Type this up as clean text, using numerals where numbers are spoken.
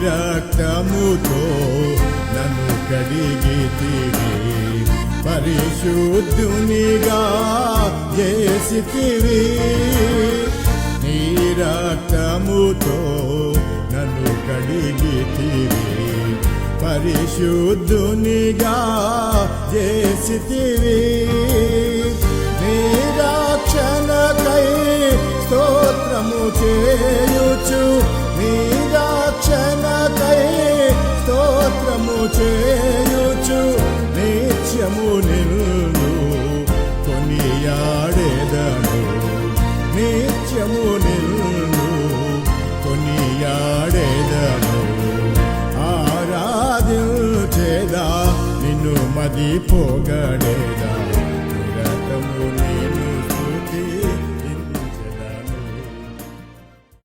రక్తముతో నన్ను కడిగితివి, పరిశుద్ధునిగా చేసితివి. నీ రక్తముతో నన్ను కడిగితివి, పరిశుద్ధునిగా చేసితివి. నీ రక్షణకై స్తోత్రము చేయుచు, నీ రక్షణకై స్తోత్రము చేయుచు, నిత్యము నిన్ను కొనియాడెదను, నిత్యము నిన్ను కొనియాడెదను. ఆరాధించేదా నిన్ను మదిపో